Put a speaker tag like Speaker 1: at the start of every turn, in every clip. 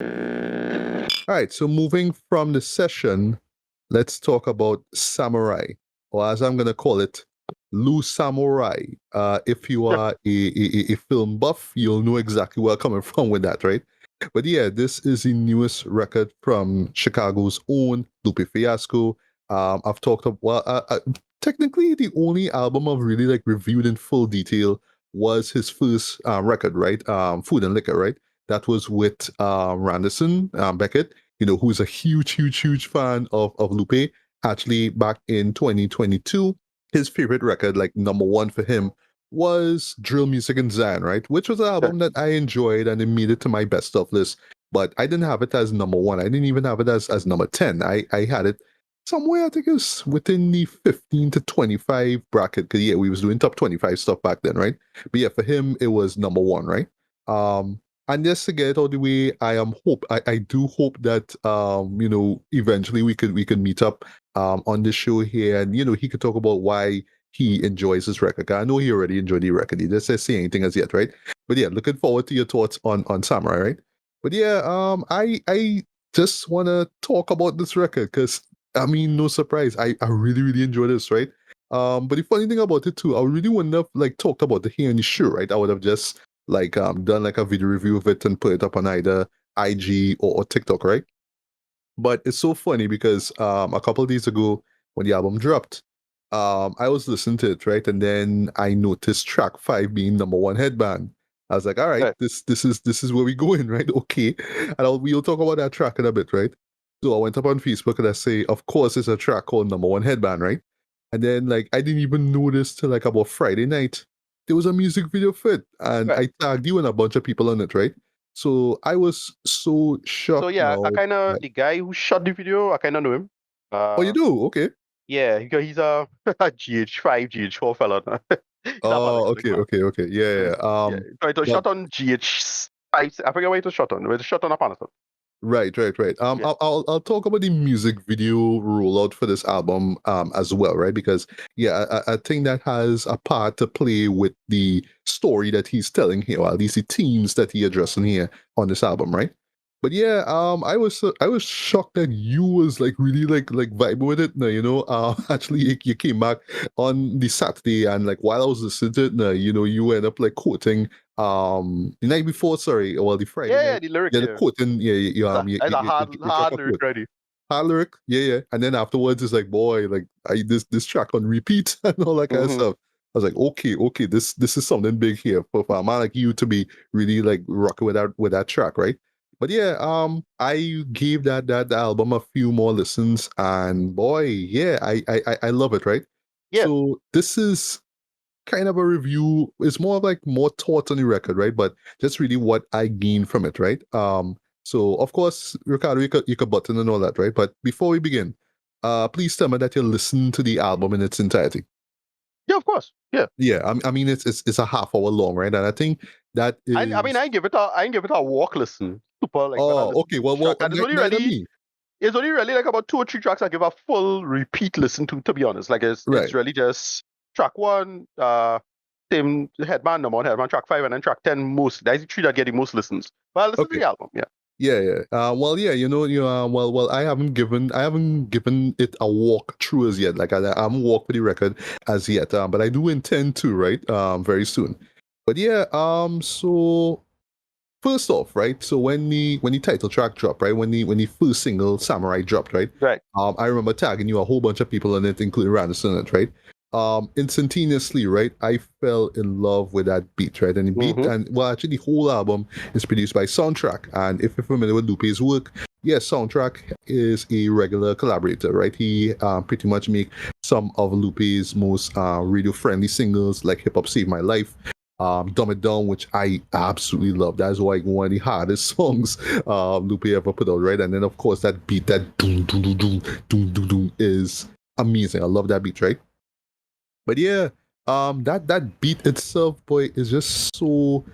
Speaker 1: All right, so moving from the session, let's talk about Samurai, or as I'm gonna call it, Lu Samurai. If you are a film buff, you'll know exactly where I'm coming from with that, right? But yeah, this is the newest record from Chicago's own Lupe Fiasco. I've talked about, technically the only album I've really like reviewed in full detail was his first record, right? Food and Liquor, right? That was with Randerson Beckett, who's a huge fan of Lupe. Actually, back in 2022, his favorite record, like number one for him, was Drill Music in Zion, right? Which was an album that I enjoyed and it made it to my best of list. But I didn't have it as number one. I didn't even have it as number 10. I had it somewhere, I think it was within the 15 to 25 bracket. Because, yeah, we was doing top 25 stuff back then, right? But yeah, for him, it was number one, right? And just to get it out of the way, I do hope that eventually we could meet up on the show here, and he could talk about why he enjoys his record. I know he already enjoyed the record. He just says say anything as yet, right? But yeah, looking forward to your thoughts on Samurai, right? But yeah, I just wanna talk about this record because I mean, no surprise, I really enjoy this, right? But the funny thing about it too, I really wouldn't have like talked about the here on the show, right? I would have just like done like a video review of it and put it up on either IG or TikTok, right? But it's so funny because a couple of days ago when the album dropped, I was listening to it, right? And then I noticed track 5 being number one headband. I was like, all right, this is where we going, right? Okay. And we'll talk about that track in a bit, right? So I went up on Facebook and I say, of course, it's a track called Number One Headband, right? And then like I didn't even notice till like about Friday night there was a music video for it, and I tagged you and a bunch of people on it, right? So I was so shocked.
Speaker 2: So yeah, I kind of the guy who shot the video, I kind of know him.
Speaker 1: Oh, you do? Okay.
Speaker 2: Yeah, he's a GH5, GH4 fella.
Speaker 1: Oh, okay. Yeah.
Speaker 2: Yeah. So it was shot on GH5. I forget where it was shot on. It was shot on a Panasonic.
Speaker 1: Right.
Speaker 2: Yeah.
Speaker 1: I'll talk about the music video rollout for this album as well, right? Because yeah, I think that has a part to play with the story that he's telling here, or at least the themes that he addressing here on this album, right? But yeah, I was shocked that you was like really like vibing with it. No, actually you came back on the Saturday and like while I was listening to it, no, you end up like quoting the night before, sorry, well the Friday night.
Speaker 2: The lyric.
Speaker 1: Yeah, the quoting,
Speaker 2: It's a hard lyric ready.
Speaker 1: Hard lyric, yeah. And then afterwards it's like, boy, like this track on repeat and all that kind of stuff. I was like, okay, this is something big here for a man like you to be really like rocking with that track, right? But yeah, I gave that album a few more listens, and boy, yeah, I love it, right?
Speaker 2: Yeah.
Speaker 1: So this is kind of a review. It's more of like more thoughts on the record, right? But just really what I gained from it, right? So of course, Ricardo, you could button and all that, right? But before we begin, please tell me that you listened to the album in its entirety.
Speaker 2: Yeah, of course. Yeah.
Speaker 1: Yeah, I mean it's a half hour long, right? And I think that is.
Speaker 2: I mean, I give it a walk listen. Super like.
Speaker 1: Okay. Well,
Speaker 2: It's only really like about 2 or 3 tracks I give a full repeat listen to be honest. Like it's really just track 1, same headband, number 1 headband, track 5, and then track 10 most. That's the 3 that get the most listens. But I listen to the album, yeah.
Speaker 1: Yeah. Well, yeah, well, I haven't given it a walk through as yet. Like I haven't walked for the record as yet. But I do intend to, right? Very soon. But yeah, so first off, right? So when the title track dropped, right? When the first single Samurai dropped, right?
Speaker 2: Right.
Speaker 1: I remember tagging you a whole bunch of people on it, including Randerson in it, right? Instantaneously, right? I fell in love with that beat, right? And the beat, and well, actually, the whole album is produced by Soundtrack. And if you're familiar with Lupe's work, yes, Soundtrack is a regular collaborator, right? He pretty much make some of Lupe's most radio-friendly singles, like Hip Hop Saved My Life, Dumb It Down, which I absolutely love. That's like one of the hardest songs Lupe ever put out, right? And then of course that beat, that doom doom doom doom doom doom doom, is amazing. I love that beat, right? But yeah, that beat itself, boy, is just so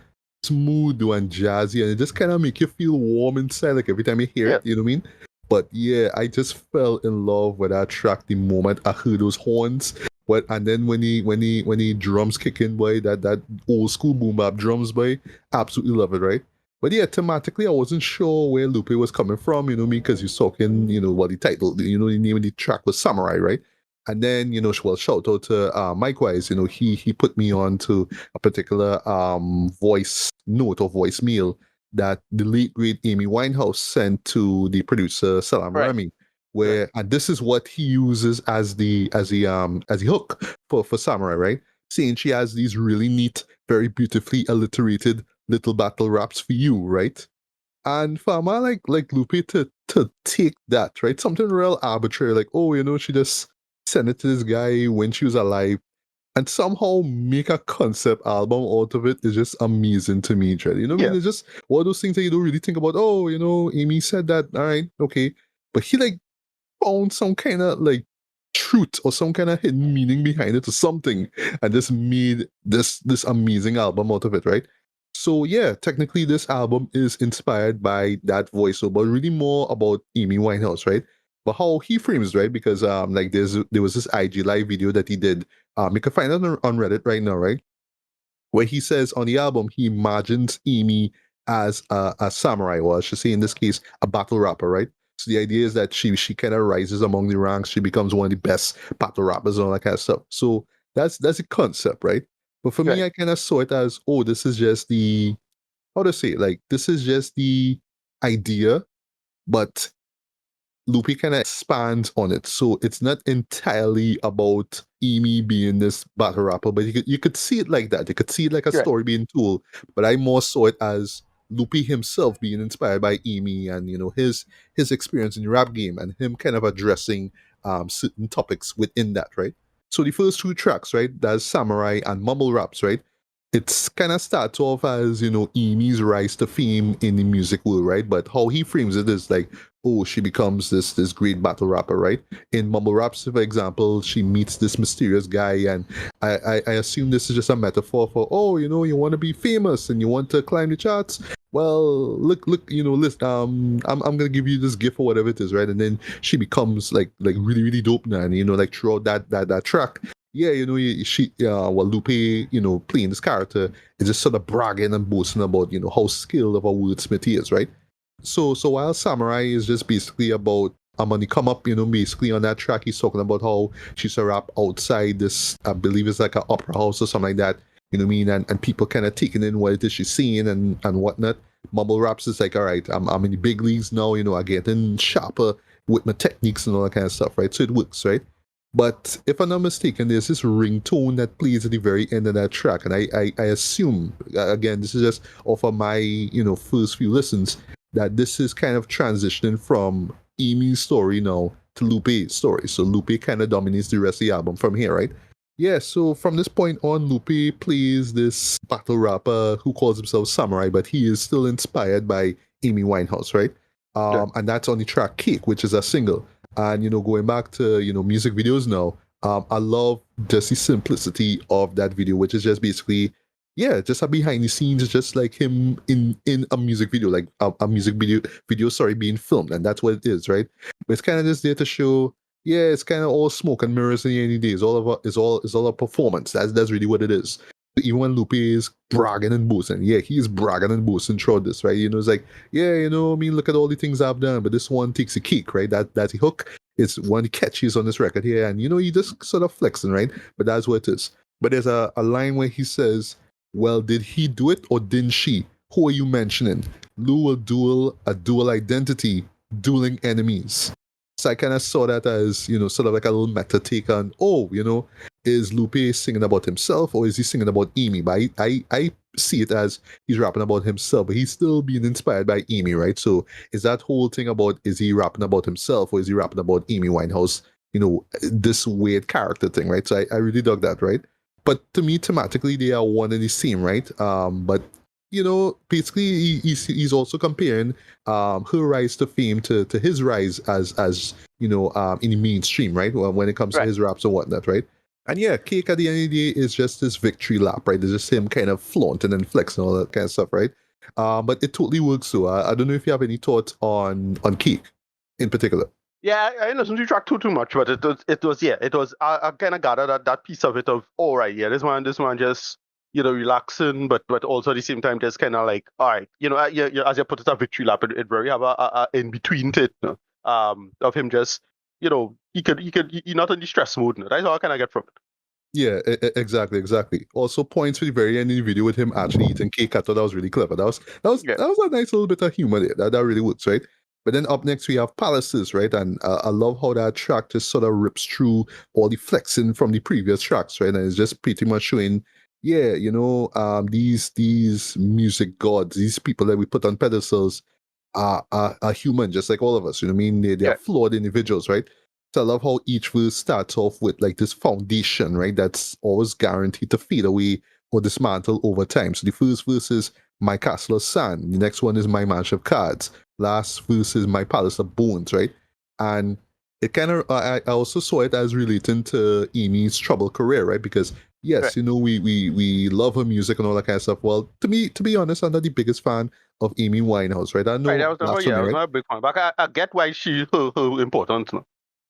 Speaker 1: smooth and jazzy, and it just kind of make you feel warm inside, like every time you hear it. You know what I mean? But yeah, I just fell in love with that track the moment I heard those horns. And then when he drums kick in, boy, that old school boom bap drums, boy, absolutely love it, right? But yeah, thematically, I wasn't sure where Lupe was coming from, you know me, because he's talking, you know, what the title, you know, the name of the track was Samurai, right? And then, you know, well, shout out to Mike Wise, you know, he put me on to a particular voice note or voicemail that the late great Amy Winehouse sent to the producer Salam Remy, where and this is what he uses as the hook for Samurai, right? Saying she has these really neat, very beautifully alliterated little battle raps for you, right? And for a man like Lupe to take that, right? Something real arbitrary, like, oh, you know, she just sent it to this guy when she was alive, and somehow make a concept album out of it is just amazing to me, Dred. You know what I mean? It's just one of those things that you don't really think about. Oh, you know, Amy said that, all right, okay. But he like found some kind of like truth or some kind of hidden meaning behind it or something, and just made this amazing album out of it, right? So yeah, technically this album is inspired by that voiceover, but really more about Amy Winehouse, right? But how he frames, right? Because like there was this IG live video that he did. You can find it on Reddit right now, right? Where he says on the album he imagines Amy as a samurai, or I should say in this case a battle rapper, right? So the idea is that she kind of rises among the ranks, she becomes one of the best battle rappers and all that kind of stuff. So that's the concept, right? But for me, I kind of saw it as, oh, this is just the, how to say it, like this is just the idea, but Lupe kind of expands on it. So it's not entirely about Amy being this battle rapper, but you could see it like that. You could see it like a story being told. But I more saw it as Lupe himself being inspired by Amy and, you know, his experience in the rap game and him kind of addressing certain topics within that, right? So the first two tracks, right, that's Samurai and Mumble Raps, right? It's kind of starts off as, you know, Amy's rise to fame in the music world, right? But how he frames it is like, oh, she becomes this great battle rapper, right? In Mumble Raps, for example, she meets this mysterious guy, and I assume this is just a metaphor for, oh, you know, you want to be famous and you want to climb the charts. Well, look, you know, listen, I'm gonna give you this gift or whatever it is, right? And then she becomes like really, really dope now, and you know, like throughout that track, yeah, you know, well, Lupe, you know, playing this character is just sort of bragging and boasting about, you know, how skilled of a wordsmith he is, right? So while Samurai is just basically about when he come up, you know, basically on that track, he's talking about how she's a rap outside this, I believe it's like an opera house or something like that, you know what I mean? And people kind of taking in what it is she's seeing and whatnot. Mumble Raps is like, all right, I'm in the big leagues now, you know, I getting sharper with my techniques and all that kind of stuff, right? So it works, right? But if I'm not mistaken, there's this ringtone that plays at the very end of that track, and I assume, again, this is just off of my, you know, first few listens, that this is kind of transitioning from Amy's story now to Lupe's story. So Lupe kind of dominates the rest of the album from here, right? Yeah, so from this point on, Lupe plays this battle rapper who calls himself Samurai, but he is still inspired by Amy Winehouse, right? And that's on the track Cake, which is a single. And, you know, going back to, you know, music videos now, I love just the simplicity of that video, which is just basically, yeah, just a behind the scenes, just like him in a music video, like a music video, sorry, being filmed. And that's what it is, right? But it's kind of just there to show, yeah, it's kind of all smoke and mirrors in the end of the day. It's all a performance. That's really what it is. Even when Lupe is bragging and boasting, yeah, he's bragging and boasting throughout this, right? You know, it's like, yeah, you know, I mean, look at all the things I've done, but this one takes a cake, right? That's the hook. It's one of the catchiest on this record here, and you know, he just sort of flexing, right? But that's what it is. But there's a line where he says, well, did he do it or didn't she? Who are you mentioning? Lou will a dual identity, dueling enemies. So I kind of saw that as, you know, sort of like a little meta take on, oh, you know, is Lupe singing about himself or is he singing about Amy? But I see it as he's rapping about himself, but he's still being inspired by Amy, right? So is that whole thing about, is he rapping about himself or is he rapping about Amy Winehouse? You know, this weird character thing, right? So I really dug that, right? But to me, thematically, they are one and the same, right? But you know, basically, he's also comparing her rise to fame to his rise as you know, in the mainstream, right? When it comes to his raps and whatnot, right? And yeah, Cake at the end of the day is just this victory lap, right? It's just him kind of flaunting and flexing and all that kind of stuff, right? But it totally works. So I don't know if you have any thoughts on Cake in particular.
Speaker 2: Yeah, I listened to track too much, but it was I kind of gathered that piece of it of, all right, yeah, this one just relaxing, but also at the same time, there's kind of like, all right, as you put it, a victory lap, it very have a in between it, of him just, he not in the stress mode. That's all I kind of get from it.
Speaker 1: Yeah, exactly. Also, points for the very end of the video with him actually eating cake. I thought that was really clever. That was a nice little bit of humor there. That really works, right? But then up next we have Palaces, right? And I love how that track just sort of rips through all the flexing from the previous tracks, right? And it's just pretty much showing, yeah, these music gods, these people that we put on pedestals are human, just like all of us. You know what I mean? They are flawed individuals, right? So I love how each verse starts off with like this foundation, right? That's always guaranteed to fade away or dismantle over time. So the first verse is my castle of sand. The next one is my mansion of cards. Last verse is my palace of bones, right? And it kind of, I also saw it as relating to Amy's troubled career, right? Because yes, we love her music and all that kind of stuff. Well, to be honest, I'm not the biggest fan of Amy Winehouse, right? I know
Speaker 2: I was not a big fan, but I get why she her important. No?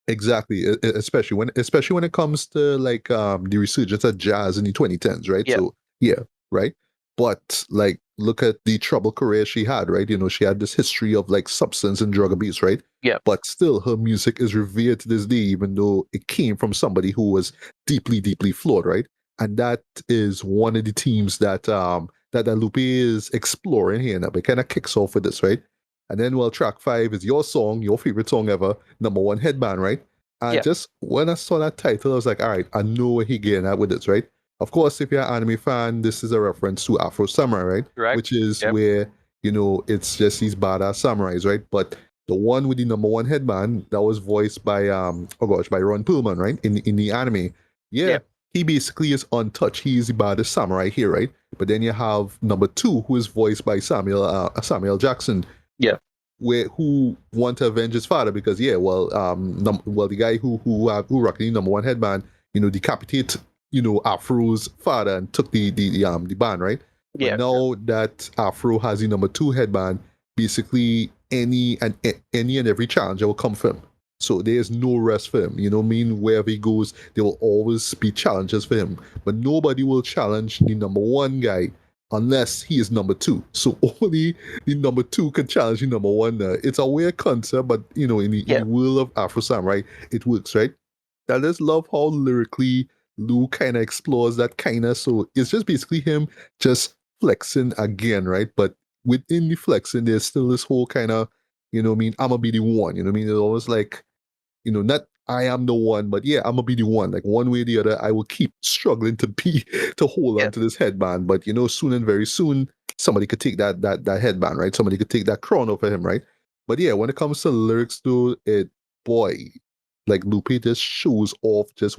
Speaker 1: Exactly, especially when it comes to like the resurgence of jazz in the 2010s, right?
Speaker 2: Yeah.
Speaker 1: So yeah, right. But like, look at the troubled career she had, right? She had this history of like substance and drug abuse, right?
Speaker 2: Yeah.
Speaker 1: But still, her music is revered to this day, even though it came from somebody who was deeply, deeply flawed, right? And that is one of the themes that that Lupe is exploring here. Now, it kind of kicks off with this, right? And then, well, track 5 is your song, your favorite song ever, number 1 headband, right? And just when I saw that title, I was like, all right, I know where he getting at with this, right? Of course, if you're an anime fan, this is a reference to Afro Samurai, right?
Speaker 2: Right.
Speaker 1: Which is where, it's just these badass samurais, right? But the one with the number 1 headband, that was voiced by, by Ron Perlman, right? In the anime. Yeah. He basically is untouched. He's the baddest samurai here, right? But then you have number 2, who is voiced by Samuel Jackson.
Speaker 2: Yeah.
Speaker 1: Who want to avenge his father because the guy who rocked the number 1 headband, decapitated Afro's father and took the band, right?
Speaker 2: Yeah.
Speaker 1: But now that Afro has the number 2 headband, basically any and every challenger will come for him. So there's no rest for him. You know what I mean? Wherever he goes, there will always be challenges for him. But nobody will challenge the number 1 guy unless he is number 2. So only the number 2 can challenge the number 1. It's a weird concept, but in the world of Afro Samurai, it works, right? I just love how lyrically Lou kind of explores that kind of. So it's just basically him just flexing again, right? But within the flexing, there's still this whole kind of, I'm gonna be the one. It's always like, not I am the one, but yeah, I'm gonna be the one. Like one way or the other, I will keep struggling to hold on to this headband. But soon and very soon, somebody could take that headband, right? Somebody could take that crown off of him, right? But yeah, when it comes to lyrics, though, like Lupe just shows off just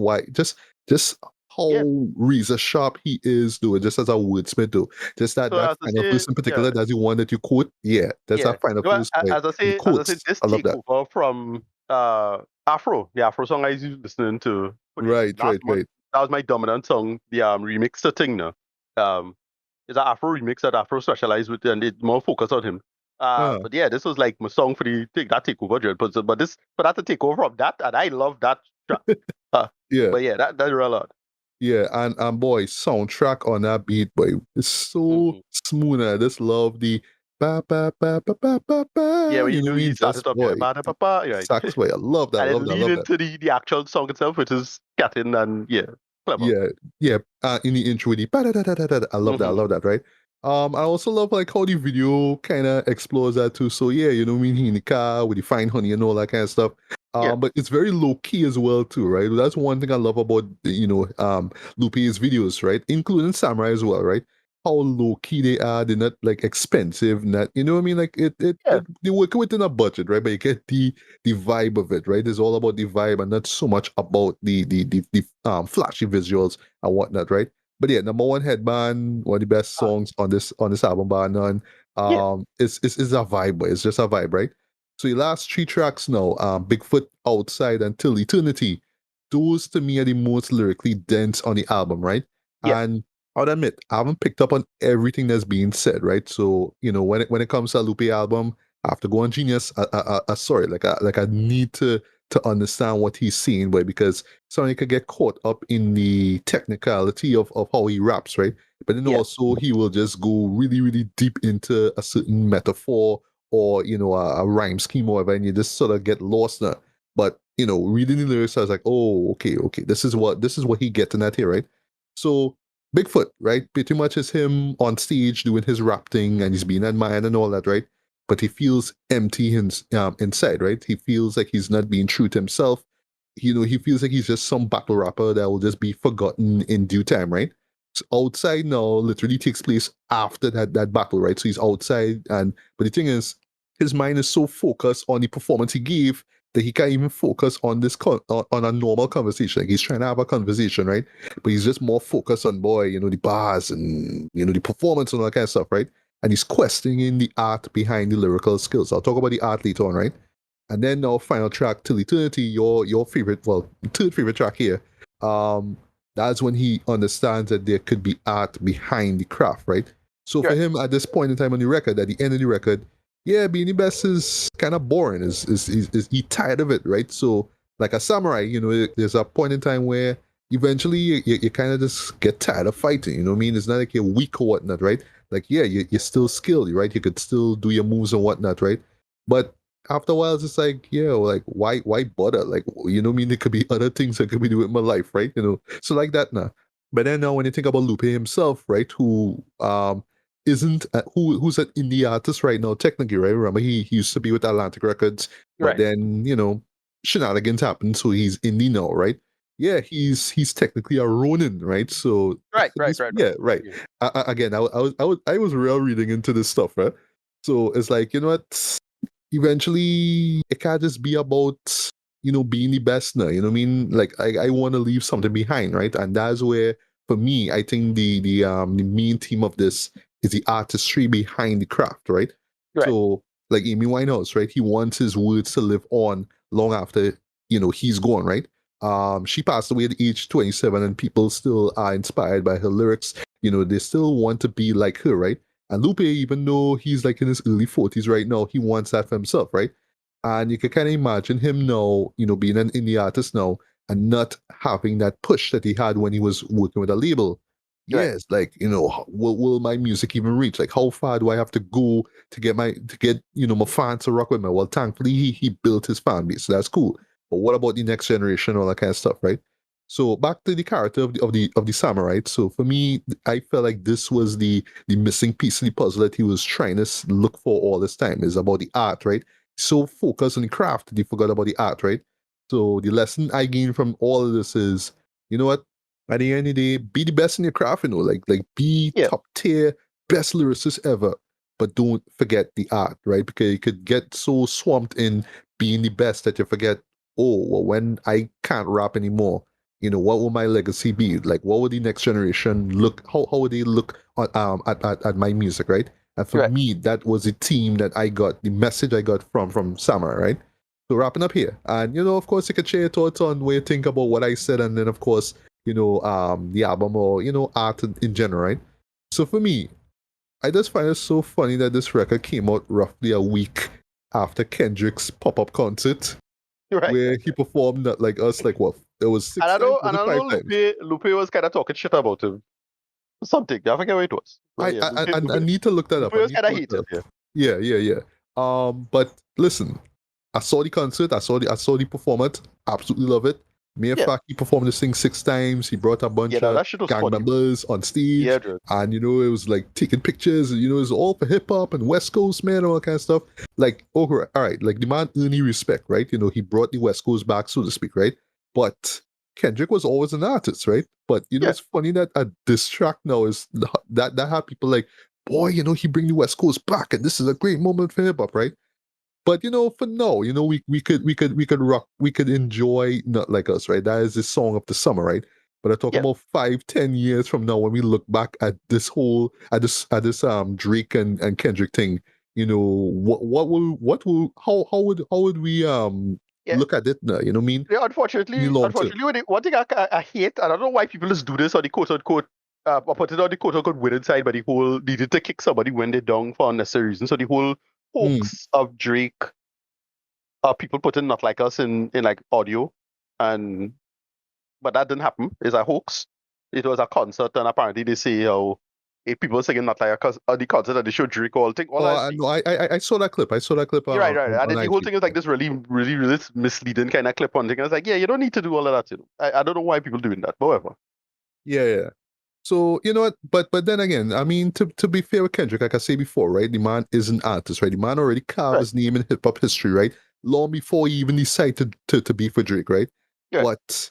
Speaker 1: how razor sharp he is, though, just as a wordsmith, though. Just that final verse in particular, that's the one that you quote. Yeah, that's that final verse.
Speaker 2: As I say, this takeover from Afro, the Afro song I was listening to.
Speaker 1: Right.
Speaker 2: That was my dominant song, the remix thing now. It's an Afro remix that Afro specialized with, and it's more focused on him. But yeah, this was like my song for that takeover drill. But this for that to take over from that, and I love that track.
Speaker 1: Yeah.
Speaker 2: But yeah, that's a lot.
Speaker 1: Yeah, and boy, soundtrack on that beat, boy, it's so smooth. I just love the ba ba ba ba ba ba ba.
Speaker 2: Yeah, when you started up,
Speaker 1: boy, sax boy, I love that.
Speaker 2: And
Speaker 1: I love that.
Speaker 2: lead into the actual song itself, which is scatting and clever.
Speaker 1: Yeah. In the intro, with the ba da da da da da. I love that. I love that. Right. I also love like how the video kind of explores that too. So yeah, he in the car with the fine honey and all that kind of stuff. But it's very low key as well too, right? That's one thing I love about Lupe's videos, right? Including Samurai as well, right? How low key they are. They're not like expensive. Not what I mean? Like they work within a budget, right? But you get the vibe of it, right? It's all about the vibe and not so much about the flashy visuals and whatnot, right? But yeah, number 1 headband, one of the best songs on this album, bar none. It's a vibe, but it's just a vibe, right? So the last 3 tracks now, Bigfoot, Outside, and Till Eternity, those to me are the most lyrically dense on the album, right? And I'll admit, I haven't picked up on everything that's being said, right? So, when it comes to a Lupe album, I have to go on Genius. I need to understand what he's saying, but because somebody could get caught up in the technicality of how he raps, right? but then also he will just go really, really deep into a certain metaphor or, a rhyme scheme or whatever, and you just sort of get lost in it. But, reading the lyrics, I was like, oh, okay, this is what he getting at here, right? So Bigfoot, right? Pretty much is him on stage doing his rap thing and he's being admired and all that, right? But he feels empty inside, right? He feels like he's not being true to himself. He feels like he's just some battle rapper that will just be forgotten in due time, right? So outside now literally takes place after that battle, right? So he's outside, but the thing is, his mind is so focused on the performance he gave that he can't even focus on on a normal conversation. Like he's trying to have a conversation, right? But he's just more focused on the bars and the performance and all that kind of stuff, right? And he's questioning the art behind the lyrical skills. I'll talk about the art later on, right? And then our final track, Till Eternity, your favorite, well, third favorite track here. That's when he understands that there could be art behind the craft, right? So for him, at this point in time on the record, at the end of the record, yeah, being the best is kind of boring. Is he tired of it, right? So like a samurai, there's a point in time where eventually you kind of just get tired of fighting. You know what I mean? It's not like you're weak or whatnot, right? Like yeah, you're still skilled, right? You could still do your moves and whatnot, right? But after a while, it's just like, yeah, like why bother? Like, you know what I mean? There could be other things I could be doing with my life, right? So like that now. But then now when you think about Lupe himself, right, who isn't who's an indie artist right now, technically, right? Remember he used to be with Atlantic Records, but then shenanigans happened, so he's indie now, right? Yeah, he's technically a Ronin, right? So
Speaker 2: right.
Speaker 1: Yeah, right. Again, I was real reading into this stuff, right? So it's like, you know what? Eventually it can't just be about being the best now, you know what I mean? Like I want to leave something behind, right? And that's where for me I think the main theme of this is the artistry behind the craft, right? So like Amy Winehouse, right? He wants his words to live on long after he's gone, right? She passed away at age 27 and people still are inspired by her lyrics. They still want to be like her, right? And Lupe, even though he's like in his early 40s right now, he wants that for himself, right? And you can kind of imagine him now, being an indie artist now and not having that push that he had when he was working with a label. Yes, like, will my music even reach? Like, how far do I have to go to get my fans to rock with me? Well, thankfully, he built his fan base, so that's cool. But what about the next generation, all that kind of stuff, right? So back to the character of the samurai. So for me, I felt like this was the missing piece of the puzzle that he was trying to look for all this time. Is about the art, right? So focused on the craft, he forgot about the art, right? So the lesson I gained from all of this is, you know what? At the end of the day, be the best in your craft, like be top tier, best lyricist ever. But don't forget the art, right? Because you could get so swamped in being the best that you forget, oh, well, when I can't rap anymore, what will my legacy be? Like, what would the next generation look? How would they look at my music, right? And for me, that was the theme that I got, the message I got from Samurai, right? So wrapping up here, and of course, you could share your thoughts on what you think about what I said, and then of course, the album or art in general, right? So for me, I just find it so funny that this record came out roughly a week after Kendrick's pop-up concert, where he performed that like us, like what? It was 6 times, was it 5 times?
Speaker 2: Lupe was kind of talking shit about him. Something. I forget what it was.
Speaker 1: I need to look that up.
Speaker 2: Lupe was kind of hated.
Speaker 1: Yeah. But listen, I saw the concert. I saw the performance. Absolutely love it. Matter of fact, he performed this thing 6 times. He brought a bunch of gang members on stage, and it was like taking pictures. And, it was all for hip hop and West Coast, man, all that kind of stuff. Like, all right, like the man earned respect, right? He brought the West Coast back, so to speak, right? But Kendrick was always an artist, right? But it's funny that a diss track now is that had people like, boy, he bring the West Coast back, and this is a great moment for hip hop, right? But for now, we could rock, we could enjoy Not Like Us, right? That is the song of the summer, right? But I talk about 5-10 years from now when we look back at this whole at this Drake and Kendrick thing, how would we look at it now? You know what I mean?
Speaker 2: Yeah, unfortunately, one thing I hate, and I don't know why people just do this on the quote unquote put it on the quote unquote winning side, but the whole needed to kick somebody when they're down for unnecessary reasons. So the whole hoax of Drake, people putting Not Like Us in like audio, but that didn't happen. It's a hoax. It was a concert, and apparently they say how people singing not like a the concert at the show Drake all thing. All
Speaker 1: Oh, no, I saw that clip. I saw that clip
Speaker 2: You're right, right. And
Speaker 1: on
Speaker 2: then the whole
Speaker 1: IG.
Speaker 2: thing is like this really misleading kind of clip on thing. I was like, yeah, you don't need to do all of that, you know. I don't know why people doing that, but whatever.
Speaker 1: Yeah. So you know what? But then again, I mean, to be fair with Kendrick, like I say before, right? The man is an artist, right? The man already carved
Speaker 2: Right.
Speaker 1: his name in hip hop history, right? Long before he even decided to be for Drake, right?
Speaker 2: Yeah.
Speaker 1: But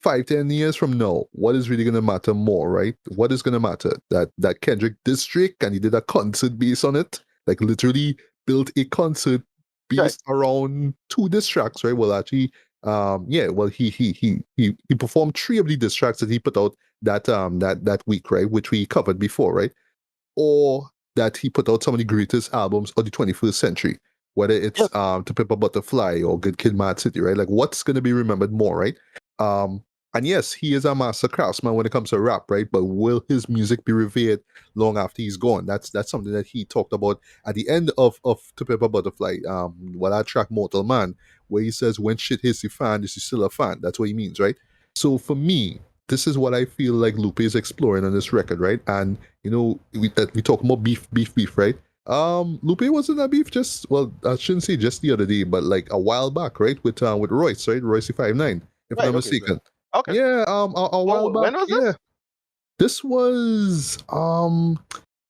Speaker 1: 5, 10 years from now, what is really gonna matter more, right? What is gonna matter? That Kendrick dissed Drake and he did a concert based on it, like literally built a concert
Speaker 2: Right.
Speaker 1: based around 2 diss tracks, right? Well, actually, yeah, well, he performed 3 of the diss tracks that he put out that week, right, which we covered before, right? Or that he put out some of the greatest albums of the 21st century, whether
Speaker 2: Yeah.
Speaker 1: it's To Pimp a Butterfly or Good Kid, Mad City, right? Like what's gonna be remembered more, right? Um, and yes, he is a master craftsman when it comes to rap, right? But will his music be revered long after he's gone? That's something that he talked about at the end of To Pimp a Butterfly, that track Mortal Man, where he says, "When shit hits the fan, is he still a fan?" That's what he means, right? So for me, this is what I feel like Lupe is exploring on this record, right? And you know, we talk about beef, right? Lupe wasn't a beef just, well, I shouldn't say just the other day, but like a while back, right? With Royce, right? Royce 59, if I'm
Speaker 2: Right.
Speaker 1: not
Speaker 2: Okay. Right.
Speaker 1: mistaken.
Speaker 2: Okay.
Speaker 1: Yeah, a while
Speaker 2: Oh,
Speaker 1: back,
Speaker 2: when was
Speaker 1: yeah.
Speaker 2: this?
Speaker 1: This was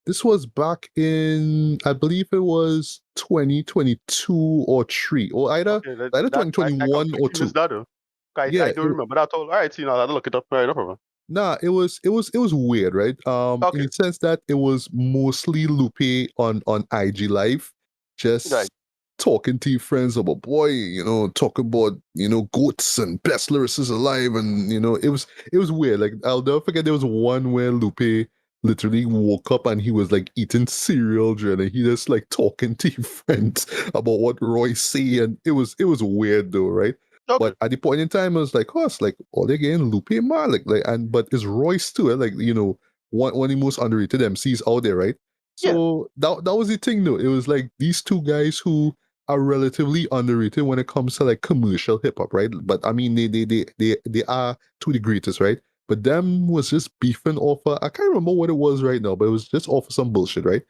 Speaker 1: this was back in, I believe it was 2022 or 3, or
Speaker 2: Okay.
Speaker 1: either
Speaker 2: I
Speaker 1: 2021 or
Speaker 2: completely missed
Speaker 1: 2.
Speaker 2: that. Though. I
Speaker 1: Yeah,
Speaker 2: don't remember that at all. All right. So you know, I had to look it up. Right. No problem.
Speaker 1: nah, it was weird, right? In
Speaker 2: Okay.
Speaker 1: the sense that it was mostly Lupe on IG Live,
Speaker 2: Right.
Speaker 1: just talking to your friends about, boy, talking about goats and best lyricists alive, and it was weird. Like I'll never forget there was one where Lupe literally woke up and he was like eating cereal, and he just like talking to your friends about what Roy say, and it was weird though, right?
Speaker 2: Okay.
Speaker 1: But at the point in time, I was like, oh, it's like, oh, they're getting Lupe man, but it's Royce too, like, one of the most underrated MCs out there, right?
Speaker 2: Yeah.
Speaker 1: So that was the thing, though. It was like these two guys who are relatively underrated when it comes to like commercial hip hop, right? But I mean, they are two of the greatest, right? But them was just beefing off. I can't remember what it was right now, but it was just off of some bullshit, right?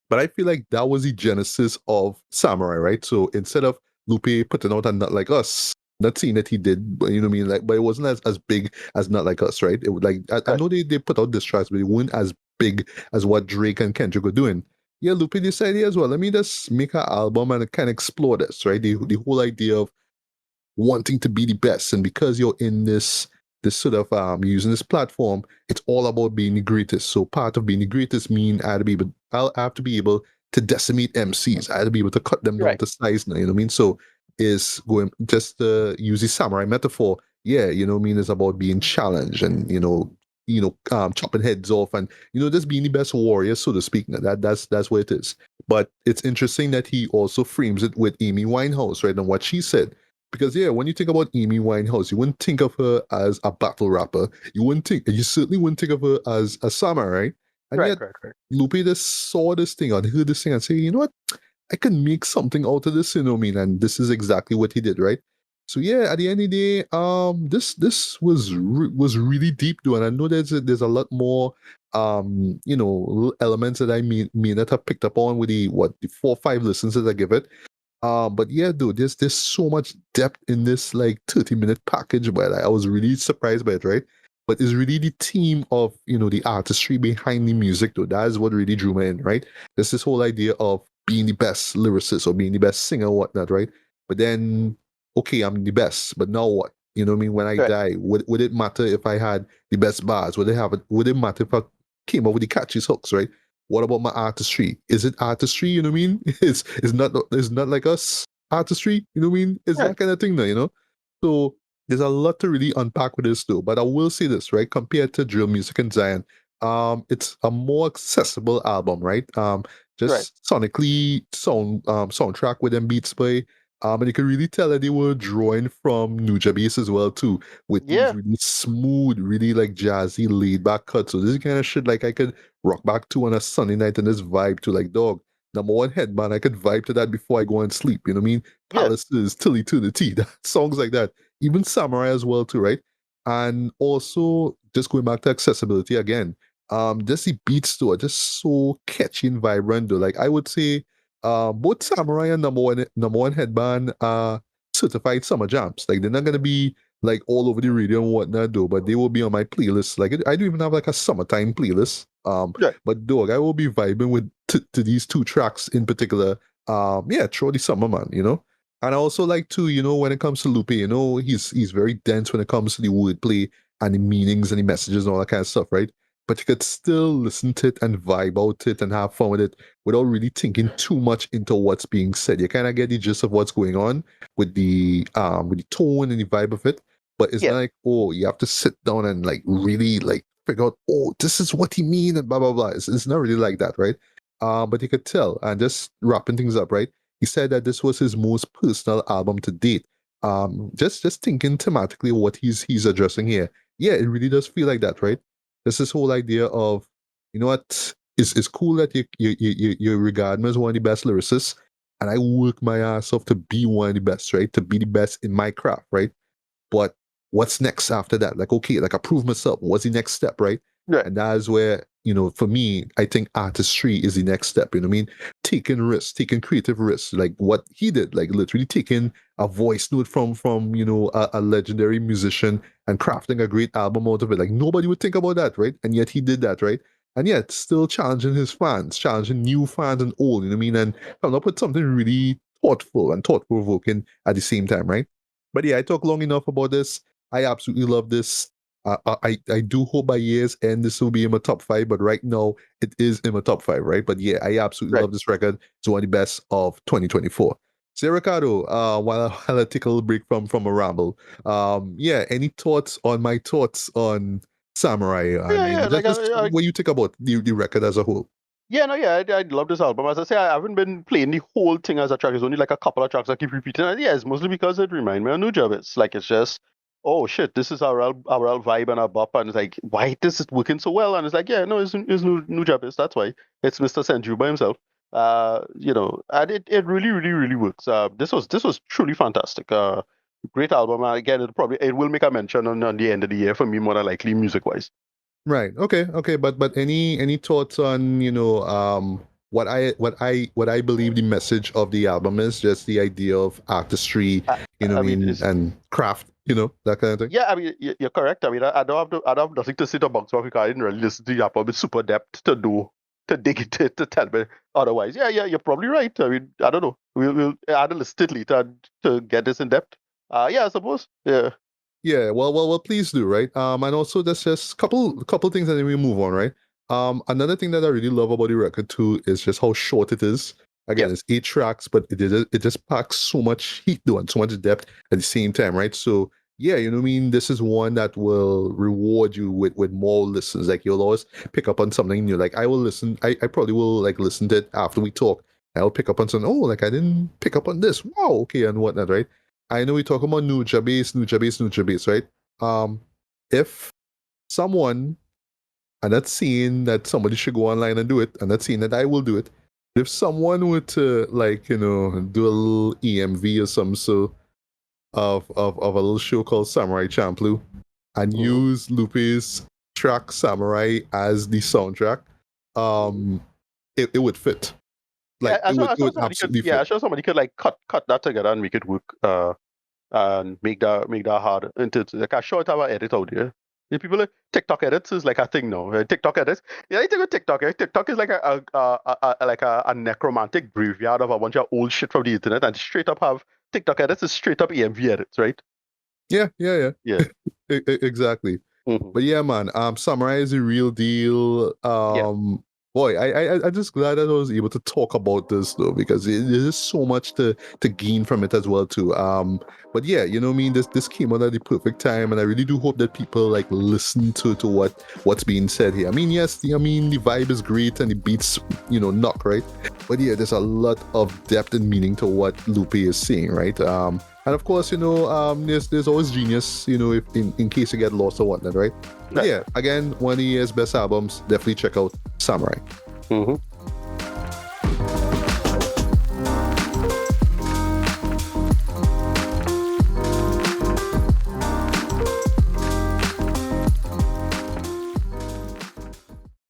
Speaker 1: But I feel like that was the genesis of Samurai, right? So instead of Lupe putting out a Not Like Us, not saying that he did, but you know what I mean? Like, but it wasn't as big as Not Like Us, right? It was like, I
Speaker 2: Right.
Speaker 1: know they put out diss tracks, but it weren't as big as what Drake and Kendrick were doing. Yeah, Lupe decided as well, let me just make an album and kind of explore this, right? The whole idea of wanting to be the best, and because you're in this sort of using this platform, it's all about being the greatest. So part of being the greatest mean I'll have to be able to decimate MCs. I have to be able to cut them down
Speaker 2: Right.
Speaker 1: to size now, you know what I mean? So is going just to use the samurai metaphor, yeah, you know what I mean, it's about being challenged and chopping heads off, and just being the best warrior, so to speak. Now, that's what it is. But it's interesting that he also frames it with Amy Winehouse, right? And what she said. Because yeah, when you think about Amy Winehouse, you wouldn't think of her as a battle rapper. You certainly wouldn't think of her as a samurai. And
Speaker 2: Right.
Speaker 1: yet,
Speaker 2: Right. Right.
Speaker 1: Lupe just saw this thing and heard this thing and say, you know what? I can make something out of this, you know what I mean? And this is exactly what he did, right? So yeah, at the end of the day, this was really deep, though, and I know there's a lot more, little elements that I may not have picked up on with the 4 or 5 listens that I give it. But yeah, dude, there's so much depth in this like 30-minute package, but I was really surprised by it, right? But it's really the theme of the artistry behind the music, though. That is what really drew me in, right? There's this whole idea of being the best lyricist or being the best singer or whatnot, right? But then, okay, I'm the best, but now what? You know what I mean? When I
Speaker 2: Right.
Speaker 1: die, would it matter if I had the best bars? Would it matter if I came up with the catchiest hooks, right? What about my artistry? Is it artistry? You know what I mean? It's not like us artistry. You know what I mean? It's
Speaker 2: Right.
Speaker 1: that kind of thing, now. So there's a lot to really unpack with this, though. But I will say this, right? Compared to drill music and Zion, it's a more accessible album, right?
Speaker 2: Right.
Speaker 1: Just sonically, soundtrack with them beats by. And you can really tell that they were drawing from Nuja Bass as well too, with these
Speaker 2: Yeah.
Speaker 1: really smooth, really like jazzy, laid back cuts. So this is kind of shit like I could rock back to on a Sunday night and this vibe to like, dog, number one headband, I could vibe to that before I go and sleep. You know what I mean?
Speaker 2: Yeah.
Speaker 1: Palaces, Tilly to the T, songs like that. Even Samurai as well too, right? And also just going back to accessibility again. Just the beats though are just so catchy and vibrant though. Like I would say, both Samurai and number one headband are certified summer jams. Like they're not gonna be like all over the radio and whatnot though, but they will be on my playlist. Like I do even have like a summertime playlist.
Speaker 2: Yeah.
Speaker 1: But dog, I will be vibing with to these two tracks in particular. Yeah, through the summer, man. And I also like to, when it comes to Lupe, he's very dense when it comes to the wordplay and the meanings and the messages and all that kind of stuff, right? But you could still listen to it and vibe out it and have fun with it without really thinking too much into what's being said. You kind of get the gist of what's going on with the tone and the vibe of it. But it's not like, oh, you have to sit down and like really like figure out, oh, this is what he mean and blah blah blah. It's not really like that, right? But you could tell, and just wrapping things up, right? He said that this was his most personal album to date. Just thinking thematically what he's addressing here. Yeah, it really does feel like that, right? There's this whole idea of, you know what, it's cool that you regard me as one of the best lyricists, and I work my ass off to be one of the best, right? To be the best in my craft, right? But what's next after that? Like, okay, like I prove myself. What's the next step, right?
Speaker 2: Right.
Speaker 1: And that is where, for me, I think artistry is the next step. You know what I mean? Taking risks, taking creative risks, like what he did, like literally taking a voice note from a legendary musician and crafting a great album out of it. Like nobody would think about that, right? And yet he did that, right? And yet still challenging his fans, challenging new fans and old, you know what I mean? And coming up with something really thoughtful and thought-provoking at the same time, right? But yeah, I talked long enough about this. I absolutely love this. I do hope by year's end this will be in my top 5, but right now it is in my top 5, right? But yeah, I absolutely love this record. It's one of the best of 2024. So Ricardo, while I take a little break from a ramble, yeah, any thoughts on my thoughts on Samurai? Just what you think about the record as a whole.
Speaker 2: Yeah, no, yeah, I love this album. As I say, I haven't been playing the whole thing as a track. It's only like a couple of tracks I keep repeating. And yeah, it's mostly because it reminds me of Nujab. It's like, it's just, oh shit, this is our real vibe and our bop. And it's like, why this is working so well? And it's like, yeah, no, it's Nujab. That's why. It's Mr. Senju by himself. And it really, really, really works. This was truly fantastic. Great album. Again, it will make a mention on the end of the year for me, more than likely, music-wise.
Speaker 1: Right. Okay. But any thoughts on what I believe the message of the album is? Just the idea of artistry, and craft, that kind of thing.
Speaker 2: Yeah, I mean, you're correct. I mean, I don't have nothing to say to bounce off because I didn't really listen to the album with super depth to dig into it to tell me otherwise. Yeah, you're probably right. I mean, I don't know. We'll add a list later to get this in depth. Yeah, I suppose. Yeah.
Speaker 1: Yeah, well, please do, right? And also there's just couple things and then we move on, right? Another thing that I really love about the record too is just how short it is. Again, It's 8 tracks, but it just packs so much heat though and so much depth at the same time, right? So yeah, you know what I mean? This is one that will reward you with more listens. Like you'll always pick up on something new. Like I will listen, I probably will like listen to it after we talk. I'll pick up on something, oh, like I didn't pick up on this. Wow, okay, and whatnot, right? I know we talk about Nujabes, right? If someone, and that's saying that somebody should go online and do it, and that's saying that I will do it. If someone were to do a little EMV or some sort of a little show called Samurai Champloo and use Lupe's track Samurai as the soundtrack, it would fit. Like
Speaker 2: I'm sure somebody could like cut that together and make it work. And make that hard into like a short hour edit out there. The people like TikTok edits is like a thing now. TikTok edits. Yeah, I think with TikTok, TikTok is like a necromantic graveyard of a bunch of old shit from the internet, and straight up have TikTok edits is straight up EMV edits, right?
Speaker 1: Yeah. Exactly.
Speaker 2: Mm-hmm.
Speaker 1: But yeah, man, Samurai is a real deal. Boy, I'm just glad that I was able to talk about this though, because there's so much to gain from it as well too. But yeah, you know what I mean? This came out at the perfect time, and I really do hope that people like listen to what's being said here. I mean, yes, the vibe is great and the beats, knock, right? But yeah, there's a lot of depth and meaning to what Lupe is saying, right? And of course, there's always genius, if in case you get lost or whatnot, right? But yeah, again, one of the year's best albums. Definitely check out Samurai.
Speaker 2: Mm-hmm.